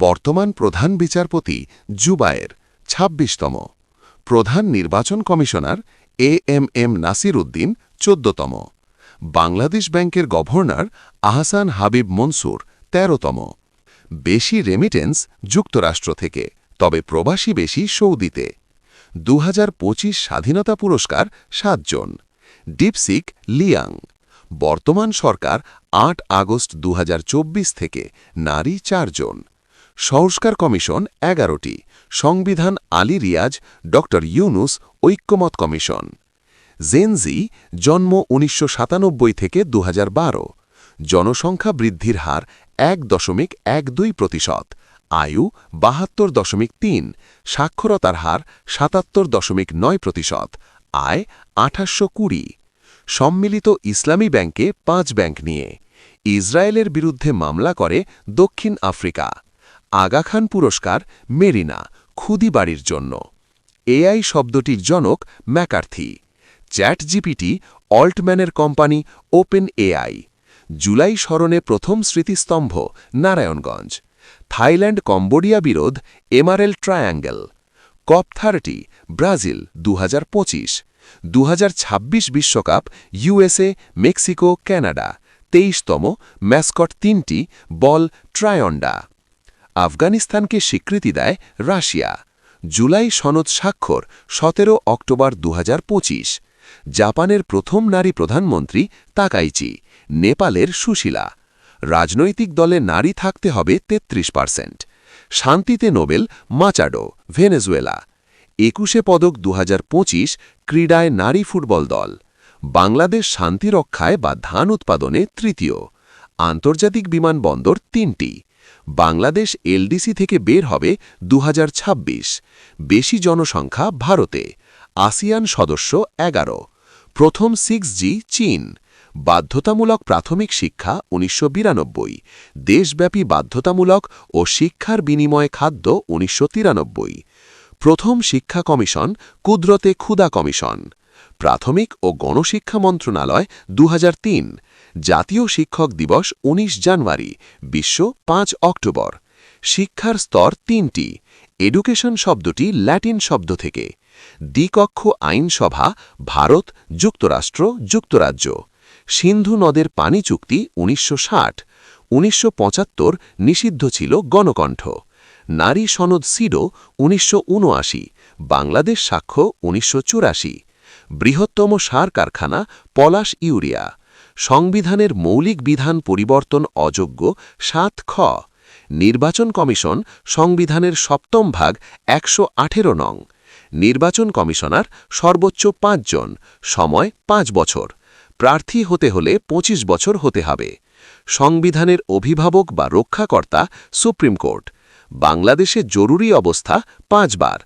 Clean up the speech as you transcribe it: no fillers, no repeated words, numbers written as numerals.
বর্তমান প্রধান বিচারপতি জুবায়ের ২৬তম, প্রধান নির্বাচন কমিশনার এএমএম নাসির উদ্দিন ১৪তম, বাংলাদেশ ব্যাংকের গভর্নর আহসান হাবিব মনসুর ১৩তম। বেশি রেমিটেন্স যুক্তরাষ্ট্র থেকে, তবে প্রবাসী বেশি সৌদিতে। ২০২৫ স্বাধীনতা পুরস্কার ৭ জন। DeepSeek Liang. বর্তমান সরকার ৮ আগস্ট ২০২৪ থেকে নারী ৪ জন। সংস্কার কমিশন ১১টি। সংবিধান আলী রিয়াজ, ড ইউনুস ঐক্যমত কমিশন। জেনজি জন্ম ১৯৯৭ থেকে ২০১২। জনসংখ্যা বৃদ্ধির হার ১.১২%। আয়ু ৭২.৩। সাক্ষরতার হার ৭৭.৯%। আয় ২৮২০। সম্মিলিত ইসলামী ব্যাংকে ৫ ব্যাংক নিয়ে ইসরায়েলের বিরুদ্ধে মামলা করে দক্ষিণ আফ্রিকা। আগা খান পুরস্কার মেরিনা খুদি বাড়ির জন্য। এআই শব্দটির জনক ম্যাকার্থি। চ্যাট জিপিটি অল্টম্যানের কোম্পানি ওপেন এআই। জুলাই স্মরণে প্রথম স্মৃতিস্তম্ভ নারায়ণগঞ্জ। থাইল্যান্ড কম্বোডিয়া বিরোধ এমারেল ট্রায়াঙ্গেল। COP30 Brazil ২০২৫। ২০২৬ বিশ্বকাপ ইউএসএ, মেক্সিকো, কানাডা। ২৩তম, ম্যাসকট ৩টি, বল ট্রায়ন্ডা। আফগানিস্তানকে স্বীকৃতি দেয় রাশিয়া। জুলাই সনদ স্বাক্ষর ১৭ অক্টোবর ২০২৫। জাপানের প্রথম নারী প্রধানমন্ত্রী তাকাইচি। নেপালের সুশীলা। রাজনৈতিক দলে নারী থাকতে হবে ৩৩%। শান্তিতে নোবেল মাচাডো, ভেনেজুয়েলা। ২১শে পদক ২০২৫ ক্রীড়ায় নারী ফুটবল দল। বাংলাদেশ শান্তিরক্ষায় বা ধান উৎপাদনে তৃতীয়। আন্তর্জাতিক বিমানবন্দর 3টি। বাংলাদেশ এলডিসি থেকে বের হবে ২০২৬। বেশি জনসংখ্যা ভারতে। আসিয়ান সদস্য ১১। প্রথম 6G চীন। বাধ্যতামূলক প্রাথমিক শিক্ষা ১৯৯২। দেশব্যাপী বাধ্যতামূলক ও শিক্ষার বিনিময় খাদ্য ১৯৯৩। প্রথম শিক্ষা কমিশন কুদরতে ক্ষুদা কমিশন। প্রাথমিক ও গণশিক্ষা মন্ত্রণালয় ২০০৩। জাতীয় শিক্ষক দিবস ১৯ জানুয়ারি, বিশ্ব ৫ অক্টোবর। শিক্ষার স্তর ৩টি। এডুকেশন শব্দটি ল্যাটিন শব্দ থেকে। দ্বিকক্ষ আইনসভা ভারত, যুক্তরাষ্ট্র, যুক্তরাজ্য। সিন্ধু নদের পানি চুক্তি ১৯৬০। ১৯৭৫ নিষিদ্ধ ছিল গণকণ্ঠ। নারী সনদ সিডো ১৯৭৯। বাংলাদেশ সাক্ষ্য ১৯৮৪। বৃহত্তম সার কারখানা পলাশ ইউরিয়া। সংবিধানের মৌলিক বিধান পরিবর্তন অযোগ্য ৭ খ। নির্বাচন কমিশন সংবিধানের ৭ম ভাগ ১১৮ নং। নির্বাচন কমিশনার সর্বোচ্চ ৫ জন। সময় ৫ বছর। প্রার্থী হতে হলে ২৫ বছর হতে হবে। সংবিধানের অভিভাবক বা রক্ষাকর্তা সুপ্রিম কোর্ট। বাংলাদেশে জরুরি অবস্থা ৫ বার।